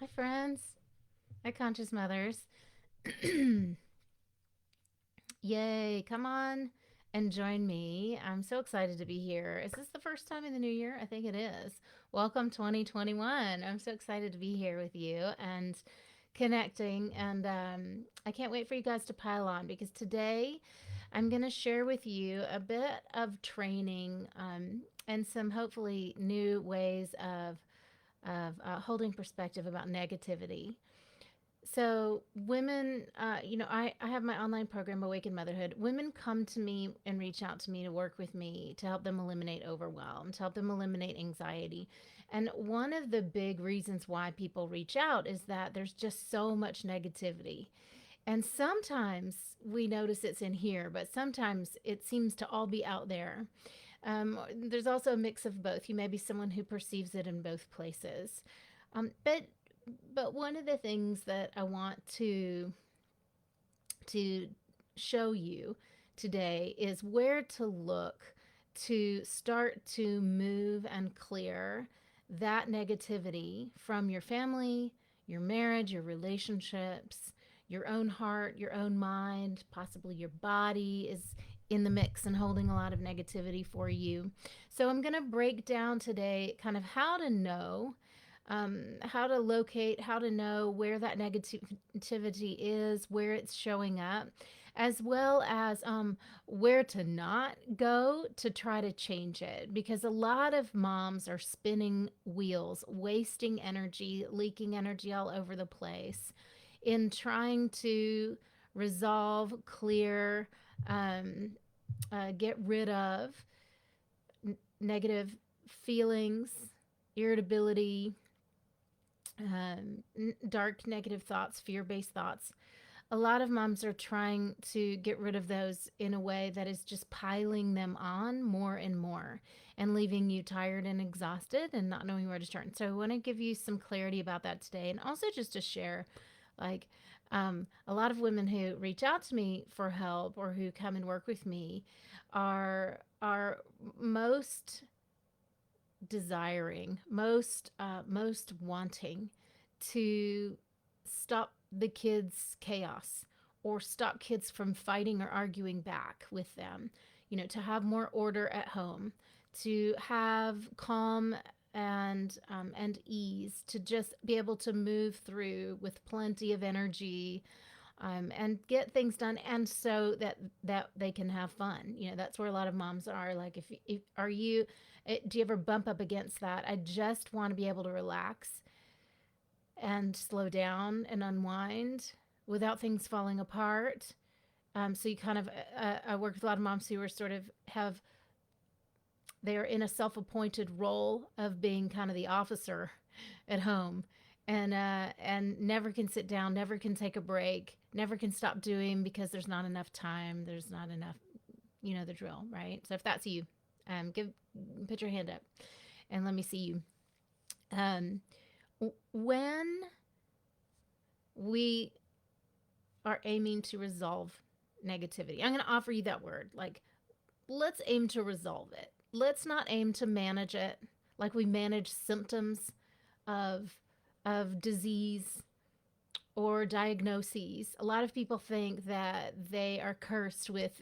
Hi, friends. Hi, Conscious Mothers. Yay, come on and join me. I'm so excited to be here. Is this the first time in the new year? I think it is. Welcome 2021. I'm so excited to be here with you and connecting. And I can't wait for you guys to pile on because today I'm going to share with you a bit of training and some hopefully new ways of holding perspective about negativity. So, women, I have my online program, Awaken Motherhood. Women come to me and reach out to me to work with me to help them eliminate overwhelm, to help them eliminate anxiety. And one of the big reasons why people reach out is that there's just so much negativity. And sometimes we notice it's in here, but sometimes it seems to all be out there. There's also a mix of both. You may be someone who perceives it in both places. Um, but but one of the things that I want to show you today is where to look to start to move and clear that negativity from your family, your marriage, your relationships, your own heart, your own mind, possibly your body is in the mix and holding a lot of negativity for you. So I'm going to break down today kind of how to know, how to locate, how to know where that negativity is, where it's showing up, as well as where to not go to try to change it. Because a lot of moms are spinning wheels, wasting energy, leaking energy all over the place in trying to resolve, clear, um, get rid of negative feelings, irritability, dark negative thoughts, fear based thoughts. A lot of moms are trying to get rid of those in a way that is just piling them on more and more and leaving you tired and exhausted and not knowing where to turn. So I want to give you some clarity about that today and also just to share like a lot of women who reach out to me for help or who come and work with me are most desiring, most wanting to stop the kids' chaos or stop kids from fighting or arguing back with them. You know, to have more order at home, to have calm and ease, to just be able to move through with plenty of energy, and get things done, and so that they can have fun. You know, that's where a lot of moms are. Like, if are you, do you ever bump up against that? I just want to be able to relax and slow down and unwind without things falling apart. So you kind of, I work with a lot of moms who are sort of have, they're in a self-appointed role of being kind of the officer at home, and never can sit down, never can take a break, never can stop doing because there's not enough time, there's not enough, you know the drill, right? So if that's you, give put your hand up and let me see you. Um, when we are aiming to resolve negativity, I'm going to offer you that word. Like, let's aim to resolve it. Let's not aim to manage it like we manage symptoms of disease or diagnoses. A lot of people think that they are cursed with,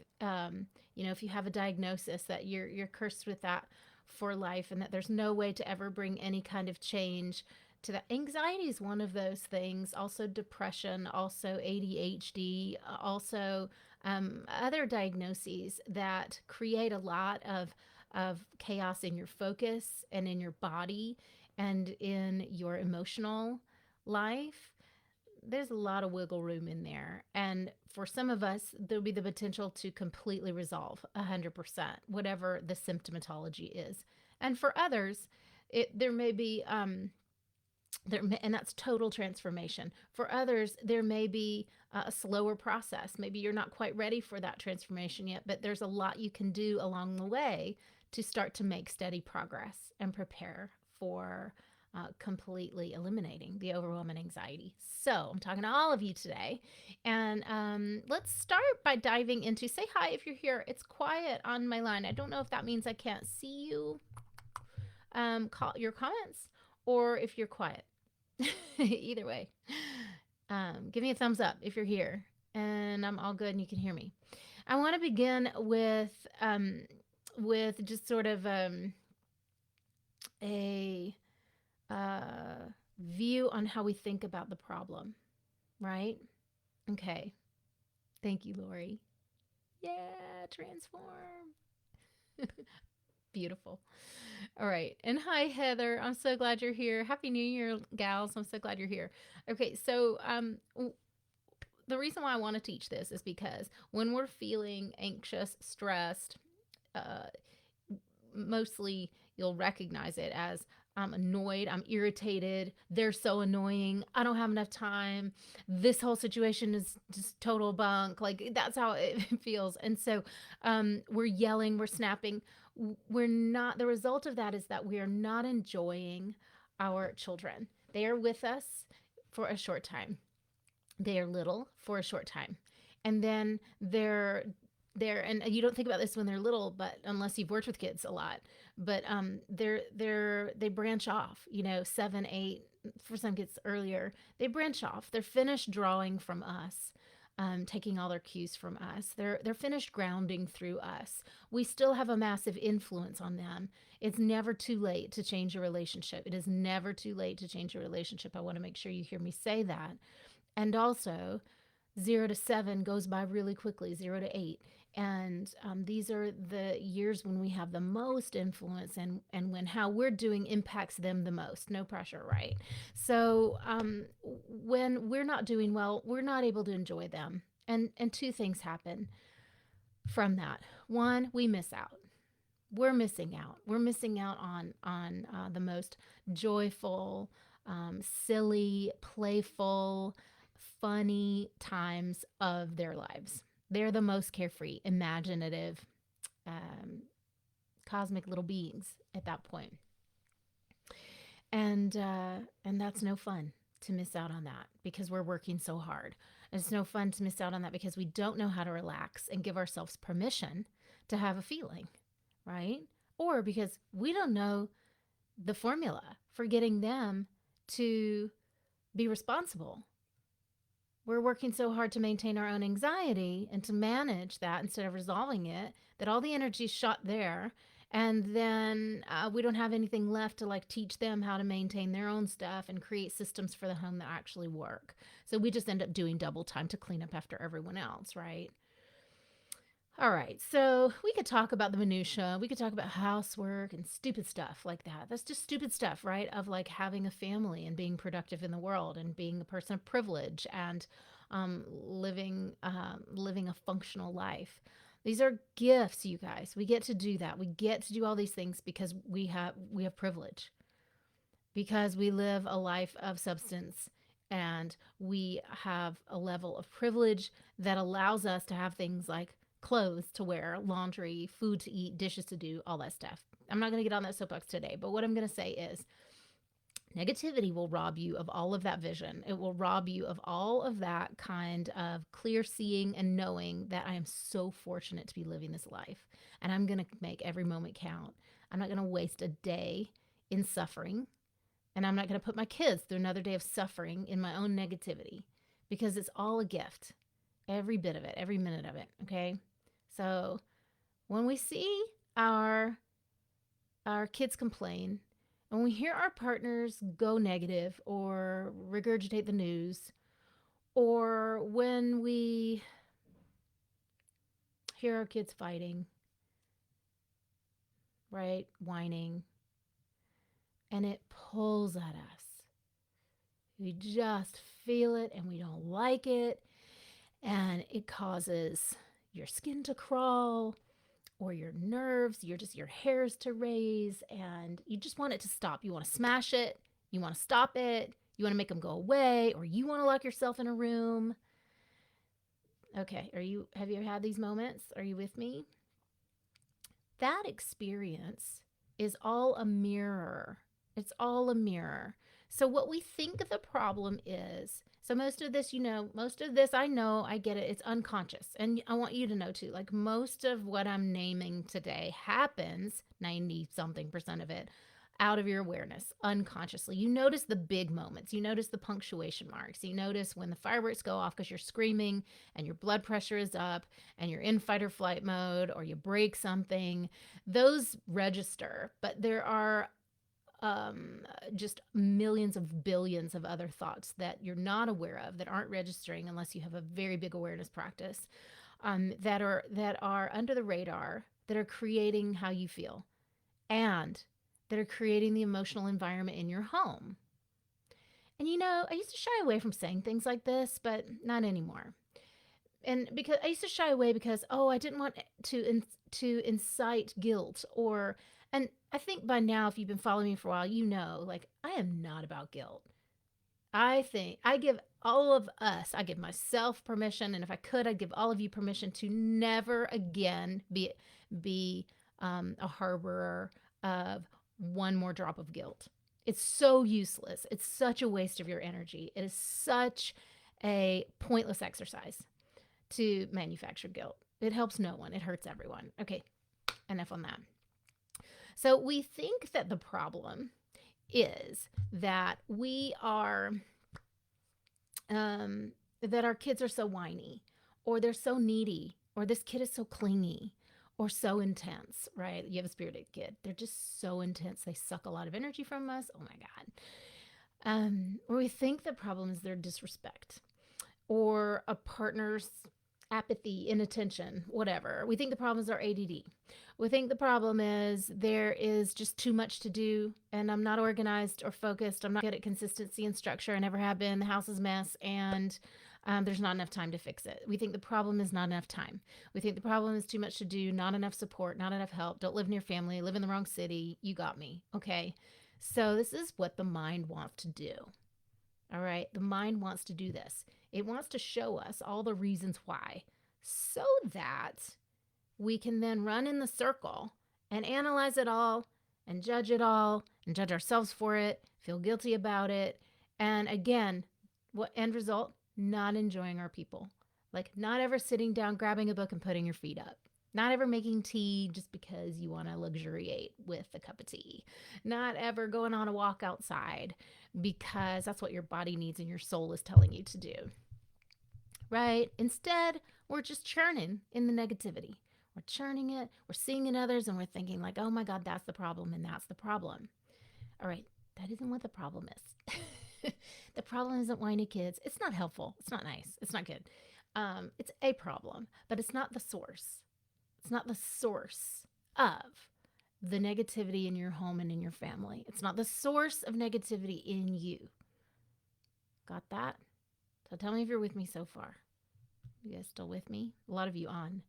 if you have a diagnosis, that you're cursed with that for life, and that there's no way to ever bring any kind of change to that. Anxiety is one of those things. Also, depression, also ADHD, also other diagnoses that create a lot of chaos in your focus and in your body and in your emotional life. There's a lot of wiggle room in there. And for some of us, there'll be the potential to completely resolve 100%, whatever the symptomatology is. And for others, there may be, and that's total transformation. For others, there may be a slower process. Maybe you're not quite ready for that transformation yet, but there's a lot you can do along the way to start to make steady progress and prepare for completely eliminating the overwhelming anxiety. So I'm talking to all of you today. And let's start by diving into, say hi if you're here. It's quiet on my line. I don't know if that means I can't see you, call your comments, or if you're quiet. Either way, give me a thumbs up if you're here and I'm all good and you can hear me. I want to begin with just sort of a view on how we think about the problem, right? Okay. Thank you, Lori. Yeah, transform. Beautiful. All right. And hi, Heather. I'm so glad you're here. Happy New Year, gals. I'm so glad you're here. Okay. So, the reason why I want to teach this is because when we're feeling anxious, stressed, uh, mostly you'll recognize it as I'm annoyed, I'm irritated, they're so annoying, I don't have enough time, this whole situation is just total bunk. Like that's how it feels. And so we're yelling, we're snapping. We're not, the result of that is that we are not enjoying our children. They are with us for a short time. They are little for a short time. And then they're and you don't think about this when they're little, but unless you've worked with kids a lot, but they branch off, 7 8, for some kids earlier, they branch off, they're finished drawing from us, taking all their cues from us, they're finished grounding through us. We still have a massive influence on them. It's never too late to change a relationship. It is never too late to change a relationship. I want to make sure you hear me say that. And also, 0 to 7 goes by really quickly, 0 to 8. And these are the years when we have the most influence, and when how we're doing impacts them the most. No pressure, right? So when we're not doing well, we're not able to enjoy them. And two things happen from that. One, we miss out. We're missing out. We're missing out on the most joyful, silly, playful, funny times of their lives. They're the most carefree, imaginative, um, cosmic little beings at that point. And that's no fun to miss out on that because we're working so hard. And it's no fun to miss out on that because we don't know how to relax and give ourselves permission to have a feeling, right? Or because we don't know the formula for getting them to be responsible. We're working so hard to maintain our own anxiety and to manage that instead of resolving it, that all the energy is shot there. And then we don't have anything left to like teach them how to maintain their own stuff and create systems for the home that actually work. So we just end up doing double time to clean up after everyone else, right? All right, so we could talk about the minutia. We could talk about housework and stupid stuff like that. That's just stupid stuff, right? Of like having a family and being productive in the world and being a person of privilege and living a functional life. These are gifts, you guys. We get to do that. We get to do all these things because we have privilege, because we live a life of substance, and we have a level of privilege that allows us to have things like clothes to wear, laundry, food to eat, dishes to do, all that stuff. I'm not going to get on that soapbox today, but what I'm going to say is negativity will rob you of all of that vision. It will rob you of all of that kind of clear seeing and knowing that I am so fortunate to be living this life and I'm going to make every moment count. I'm not going to waste a day in suffering, and I'm not going to put my kids through another day of suffering in my own negativity, because it's all a gift. Every bit of it, every minute of it. Okay. So when we see our kids complain, and we hear our partners go negative or regurgitate the news, or when we hear our kids fighting, right, whining, and it pulls at us, we just feel it and we don't like it, and it causes your skin to crawl or your nerves, your hairs to raise, and you just want it to stop. You want to smash it, you want to stop it, you want to make them go away, or you want to lock yourself in a room. Okay, have you had these moments? Are you with me? That experience is all a mirror. It's all a mirror. So what we think the problem is, so most of this, I know, I get it. It's unconscious. And I want you to know too, like most of what I'm naming today happens, 90 something percent of it, out of your awareness unconsciously. You notice the big moments. You notice the punctuation marks. You notice when the fireworks go off because you're screaming and your blood pressure is up and you're in fight or flight mode, or you break something. Those register, but there are just millions of billions of other thoughts that you're not aware of, that aren't registering unless you have a very big awareness practice, that are under the radar, that are creating how you feel, and that are creating the emotional environment in your home. And I used to shy away from saying things like this, but not anymore. And because I used to shy away because, oh, I didn't want to incite guilt, and I think by now, if you've been following me for a while, like, I am not about guilt. I think I give all of us, I give myself permission, and if I could, I'd give all of you permission to never again be a harborer of one more drop of guilt. It's so useless. It's such a waste of your energy. It is such a pointless exercise to manufacture guilt. It helps no one. It hurts everyone. Okay, enough on that. So we think that the problem is that that our kids are so whiny, or they're so needy, or this kid is so clingy, or so intense, right? You have a spirited kid. They're just so intense. They suck a lot of energy from us. Oh my God. Or we think the problem is their disrespect, or a partner's apathy, inattention, whatever. We think the problem is our ADD. We think the problem is there is just too much to do, and I'm not organized or focused. I'm not good at consistency and structure. I never have been. The house is a mess, and there's not enough time to fix it. We think the problem is not enough time. We think the problem is too much to do, not enough support, not enough help. Don't live near family, live in the wrong city. You got me. Okay. So this is what the mind wants to do. All right. The mind wants to do this. It wants to show us all the reasons why, so that we can then run in the circle and analyze it all and judge ourselves for it, feel guilty about it. And again, what end result? Not enjoying our people. Like, not ever sitting down, grabbing a book and putting your feet up. Not ever making tea just because you want to luxuriate with a cup of tea. Not ever going on a walk outside because that's what your body needs and your soul is telling you to do. Right? Instead, we're just churning in the negativity. We're churning it, we're seeing in others, and we're thinking like, oh my God, that's the problem, and that's the problem. All right, that isn't what the problem is. The problem isn't whiny kids. It's not helpful. It's not nice. It's not good. It's a problem, but it's not the source. It's not the source of the negativity in your home and in your family. It's not the source of negativity in you. Got that? So tell me if you're with me so far. You guys still with me? A lot of you on.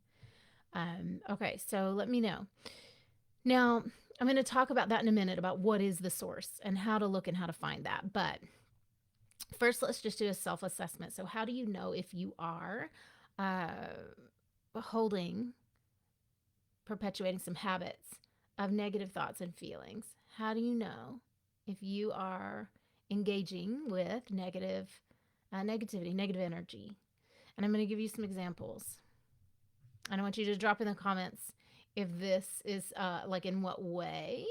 Okay, so let me know. Now, I'm going to talk about that in a minute, about what is the source and how to look and how to find that. But first, let's just do a self-assessment. So how do you know if you are perpetuating some habits of negative thoughts and feelings? How do you know if you are engaging with negativity, negative energy? And I'm going to give you some examples. And I want you to drop in the comments if this is like in what way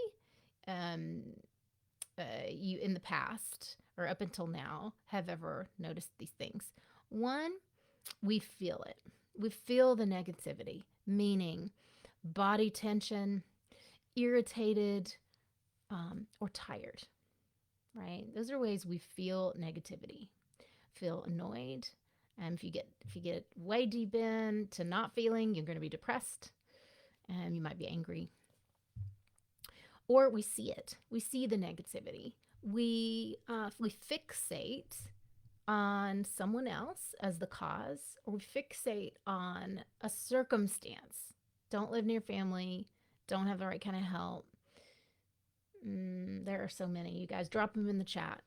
you in the past or up until now have ever noticed these things. One, we feel it. We feel the negativity, meaning body tension, irritated, or tired, right? Those are ways we feel negativity. Feel annoyed. If you get way deep into not feeling, you're going to be depressed. You might be angry. Or we see it. We see the negativity. We fixate on someone else as the cause, or we fixate on a circumstance. Don't live near family. Don't have the right kind of help. There are so many. You guys drop them in the chat.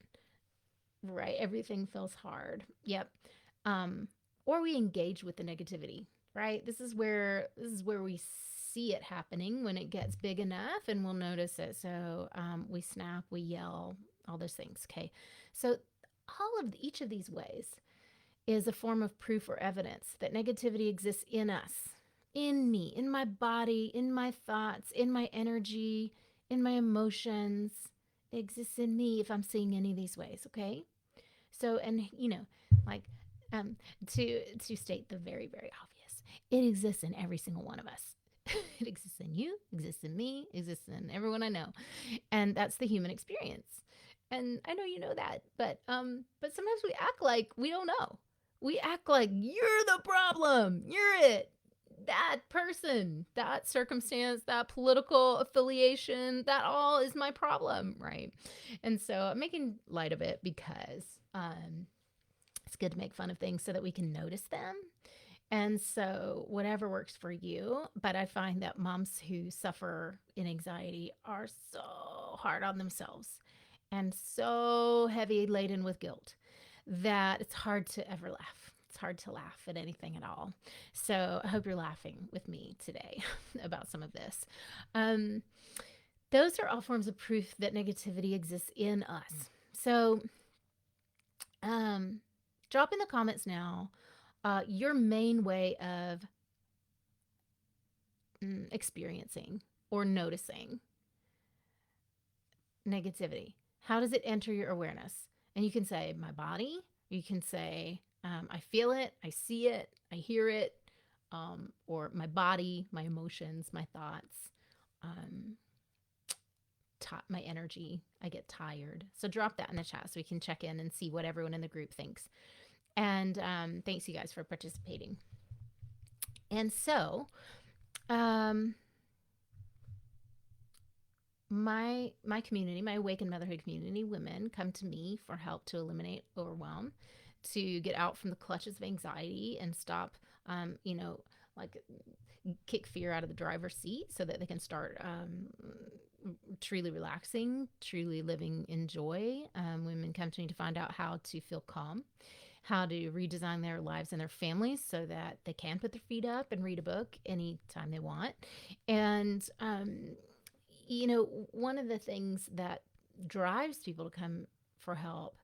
Right? Everything feels hard. Yep. Or we engage with the negativity, right? This is where we see it happening when it gets big enough, and we'll notice it. So we snap, we yell, all those things. Okay. So each of these ways is a form of proof or evidence that negativity exists in us, in me, in my body, in my thoughts, in my energy, in my emotions. It exists in me if I'm seeing any of these ways, okay? So, and like um, to state the very, very obvious, it exists in every single one of us. It exists in you, exists in me, exists in everyone I know, and that's the human experience. And I know you know that, but sometimes we act like we don't know. We act like you're the problem. You're it. That person, that circumstance, that political affiliation, that all is my problem, right? And so I'm making light of it because it's good to make fun of things so that we can notice them. And so, whatever works for you. But I find that moms who suffer in anxiety are so hard on themselves and so heavy laden with guilt that it's hard to ever laugh. It's hard to laugh at anything at all. So, I hope you're laughing with me today about some of this. Um, those are all forms of proof that negativity exists in us. So, um, drop in the comments now your main way of experiencing or noticing negativity. How does it enter your awareness? And you can say, my body. You can say, I feel it, I see it, I hear it, or my body, my emotions, my thoughts, um, my energy. I get tired. So drop that in the chat so we can check in and see what everyone in the group thinks. And thanks, you guys, for participating. And so, my community, my awakened motherhood community, women come to me for help to eliminate overwhelm, to get out from the clutches of anxiety and stop, like kick fear out of the driver's seat so that they can start truly relaxing, truly living in joy. Women come to me to find out how to feel calm, how to redesign their lives and their families so that they can put their feet up and read a book anytime they want. And one of the things that drives people to come for help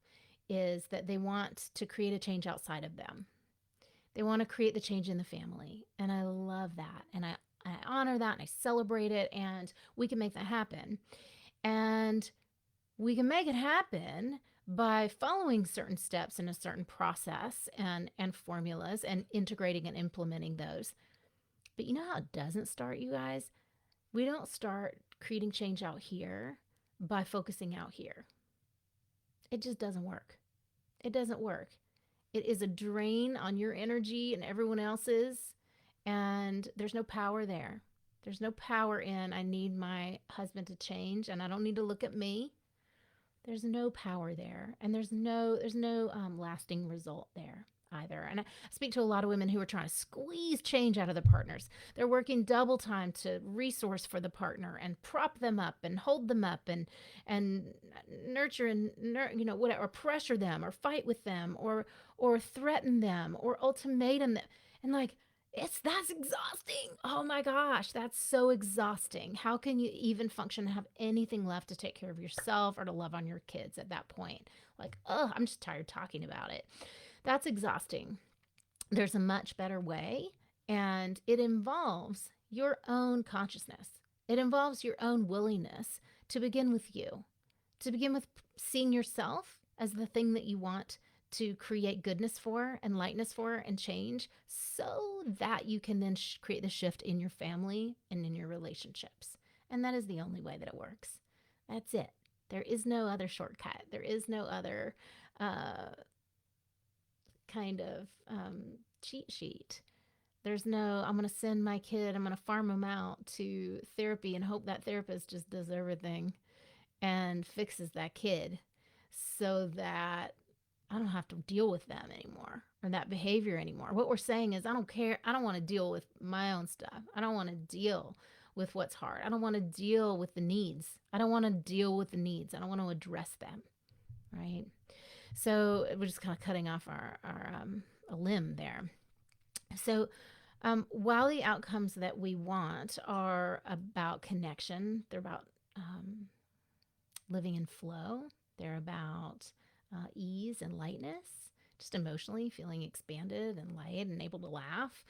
is that they want to create a change outside of them. They want to create the change in the family. And I love that. And I honor that and I celebrate it. And we can make that happen. And we can make it happen by following certain steps in a certain process and formulas and integrating and implementing those. But you know how it doesn't start, you guys? We don't start creating change out here by focusing out here. It just doesn't work. It doesn't work. It is a drain on your energy and everyone else's, and there's no power there. There's no power in, I need my husband to change and I don't need to look at me. There's no power there, and there's no lasting result there either. And I speak to a lot of women who are trying to squeeze change out of the partners. They're working double time to resource for the partner and prop them up and hold them up and nurture and whatever, or pressure them or fight with them or threaten them or ultimatum them. And like, that's exhausting. Oh my gosh, that's so exhausting. How can you even function and have anything left to take care of yourself or to love on your kids at that point? Like, oh, I'm just tired talking about it. That's exhausting. There's a much better way, and it involves your own consciousness. It involves your own willingness to begin with you, to begin with seeing yourself as the thing that you want to create goodness for and lightness for and change so that you can then create the shift in your family and in your relationships. And that is the only way that it works. That's it. There is no other shortcut. There is no other kind of cheat sheet. There's no, I'm going to send my kid, I'm going to farm him out to therapy and hope that therapist just does everything and fixes that kid so that I don't have to deal with them anymore or that behavior anymore. What we're saying is, I don't care. I don't want to deal with my own stuff. I don't want to deal with what's hard. I don't want to deal with the needs. I don't want to deal with the needs. I don't want to address them. Right. So we're just kind of cutting off our a limb there. So while the outcomes that we want are about connection, they're about living in flow. They're about ease and lightness, just emotionally feeling expanded and light and able to laugh.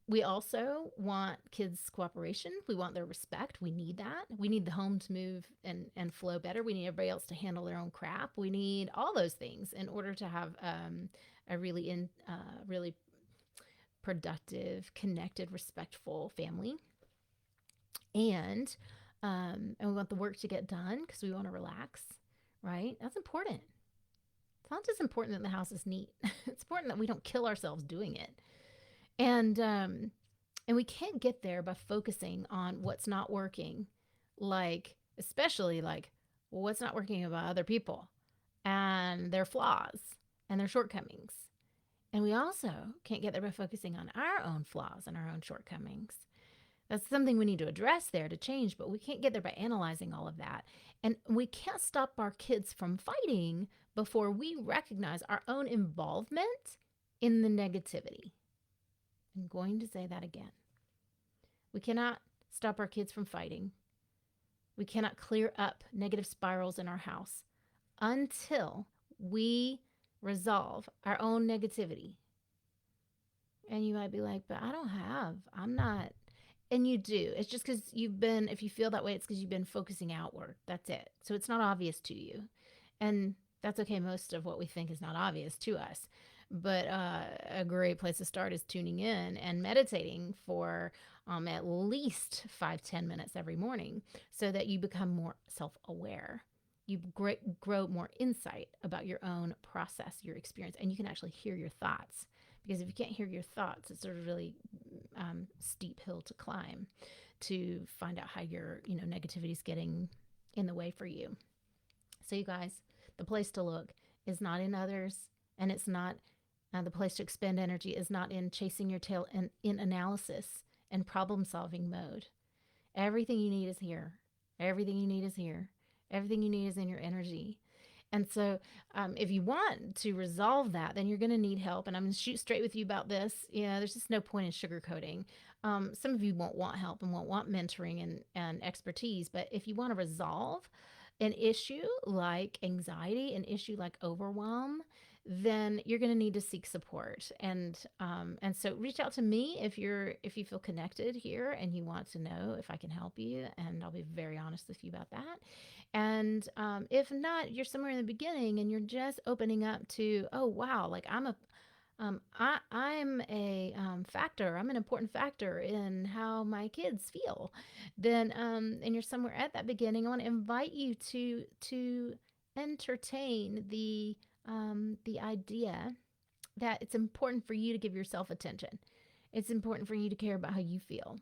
We also want kids' cooperation. We want their respect. We need that. We need the home to move and flow better. We need everybody else to handle their own crap. We need all those things in order to have a really productive, connected, respectful family. And and we want the work to get done because we want to relax, right? That's important. It's not just important that the house is neat. It's important that we don't kill ourselves doing it. And and we can't get there by focusing on what's not working, like especially like what's not working about other people and their flaws and their shortcomings. And we also can't get there by focusing on our own flaws and our own shortcomings. That's something we need to address there to change, but we can't get there by analyzing all of that. And we can't stop our kids from fighting before we recognize our own involvement in the negativity. I'm going to say that again. We cannot stop our kids from fighting. We cannot clear up negative spirals in our house until we resolve our own negativity. And you might be like, but I'm not. And you do. It's just because if you feel that way, it's because you've been focusing outward. That's it. So it's not obvious to you. And that's okay. Most of what we think is not obvious to us. But a great place to start is tuning in and meditating for at least 5-10 minutes every morning so that you become more self aware. You grow more insight about your own process, your experience, and you can actually hear your thoughts. Because if you can't hear your thoughts, it's a really steep hill to climb to find out how your negativity is getting in the way for you. So you guys, the place to look is not in others, and it's not the place to expend energy is not in chasing your tail and in analysis and problem solving mode. Everything you need is here. Everything you need is here. Everything you need is in your energy. And so, if you want to resolve that, then you're going to need help. And I'm going to shoot straight with you about this. There's just no point in sugarcoating. Some of you won't want help and won't want mentoring and expertise. But if you want to resolve an issue like anxiety, an issue like overwhelm, then you're going to need to seek support. And so reach out to me if you feel connected here and you want to know if I can help you, and I'll be very honest with you about that. And if not, you're somewhere in the beginning and you're just opening up to, oh wow, like I'm a factor. I'm an important factor in how my kids feel. Then, and you're somewhere at that beginning. I want to invite you to entertain the idea that it's important for you to give yourself attention. It's important for you to care about how you feel,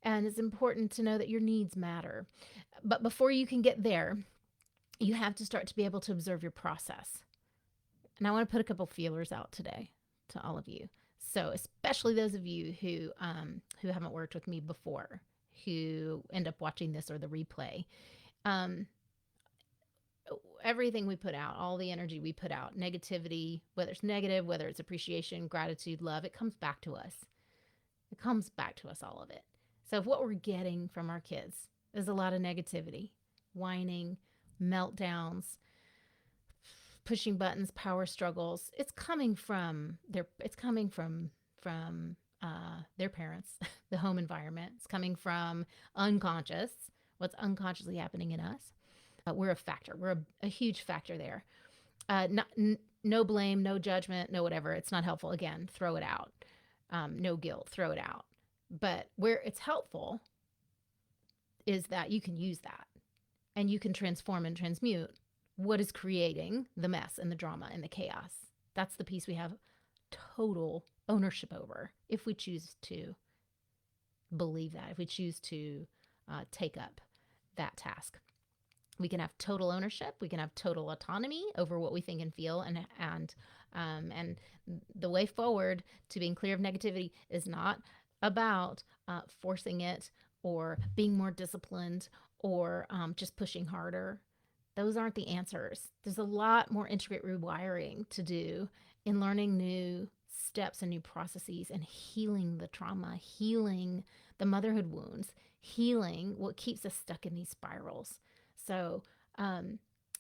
and it's important to know that your needs matter. But before you can get there, you have to start to be able to observe your process. And I want to put a couple feelers out today to all of you. So, especially those of you who haven't worked with me before, who end up watching this or the replay, um, everything we put out, all the energy we put out, negativity, whether it's negative, whether it's appreciation, gratitude, love, it comes back to us. It comes back to us, all of it. So, if what we're getting from our kids is a lot of negativity, whining, meltdowns, pushing buttons, power struggles, it's coming from their parents, the home environment. It's coming from unconscious, what's unconsciously happening in us. We're a factor. We're a huge factor there. No blame, no judgment, no whatever. It's not helpful. Again, throw it out. No guilt, throw it out. But where it's helpful is that you can use that and you can transform and transmute what is creating the mess and the drama and the chaos. That's the piece we have total ownership over if we choose to believe that, if we choose to take up that task. We can have total ownership. We can have total autonomy over what we think and feel, and the way forward to being clear of negativity is not about forcing it or being more disciplined or just pushing harder. Those aren't the answers. There's a lot more intricate rewiring to do in learning new steps and new processes and healing the trauma, healing the motherhood wounds, healing what keeps us stuck in these spirals. So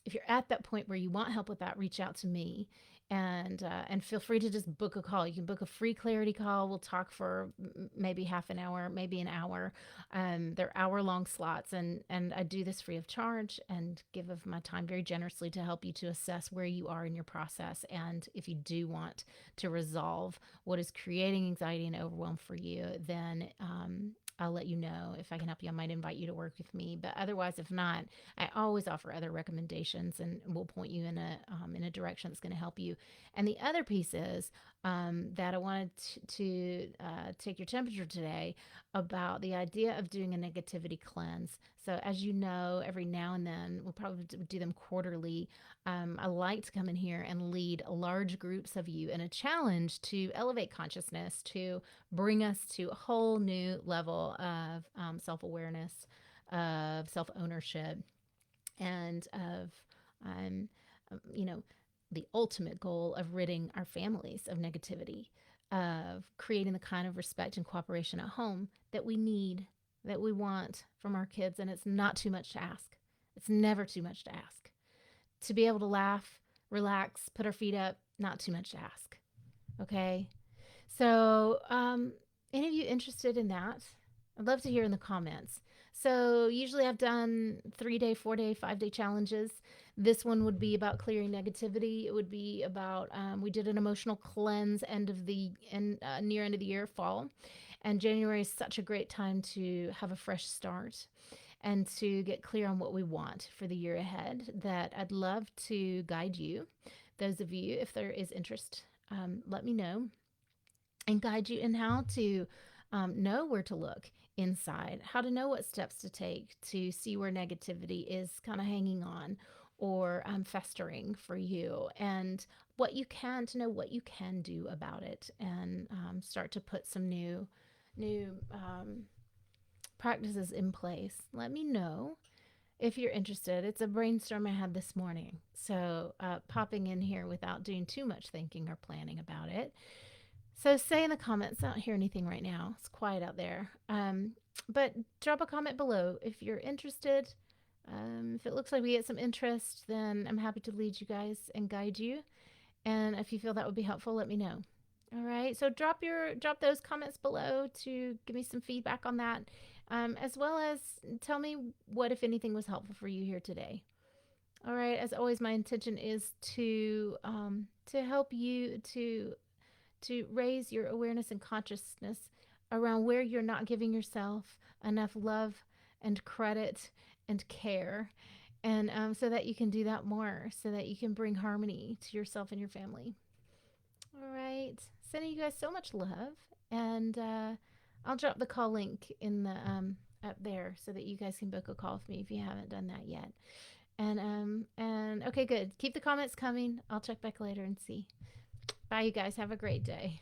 if you're at that point where you want help with that, reach out to me, and feel free to just book a call. You can book a free clarity call. We'll talk for maybe half an hour, maybe an hour. They're hour-long slots, and I do this free of charge and give of my time very generously to help you to assess where you are in your process, and if you do want to resolve what is creating anxiety and overwhelm for you, then I'll let you know. If I can help you, I might invite you to work with me. But otherwise, if not, I always offer other recommendations, and we'll point you in a direction that's going to help you. And the other piece is that I wanted to take your temperature today about the idea of doing a negativity cleanse. So, as you know, every now and then, we'll probably do them quarterly. I like to come in here and lead large groups of you in a challenge to elevate consciousness, to bring us to a whole new level of self awareness, of self ownership, and of, um, you know, the ultimate goal of ridding our families of negativity, of creating the kind of respect and cooperation at home that we need, that we want from our kids. And it's not too much to ask. It's never too much to ask. To be able to laugh, relax, put our feet up, not too much to ask. Okay? So, any of you interested in that? I'd love to hear in the comments. So, usually I've done 3-day, 4-day, 5-day challenges. This one would be about clearing negativity. It would be about, we did an emotional cleanse near end of the year, fall. And January is such a great time to have a fresh start and to get clear on what we want for the year ahead, that I'd love to guide you. Those of you, if there is interest, let me know, and guide you in how to know where to look inside, how to know what steps to take to see where negativity is kind of hanging on or festering for you, and what you can, to know what you can do about it, and start to put some new practices in place. Let me know if you're interested. It's a brainstorm I had this morning, so popping in here without doing too much thinking or planning about it. So say in the comments. I don't hear anything right now. It's quiet out there. But drop a comment below if you're interested. If it looks like we get some interest, then I'm happy to lead you guys and guide you. And if you feel that would be helpful, let me know. All right. So drop those comments below to give me some feedback on that, as well as tell me what, if anything, was helpful for you here today. All right. As always, my intention is to help you to raise your awareness and consciousness around where you're not giving yourself enough love and credit and care, and so that you can do that more, so that you can bring harmony to yourself and your family. All right. Sending you guys so much love, and I'll drop the call link in the up there so that you guys can book a call with me if you haven't done that yet. And okay, good. Keep the comments coming. I'll check back later and see. Bye, you guys. Have a great day.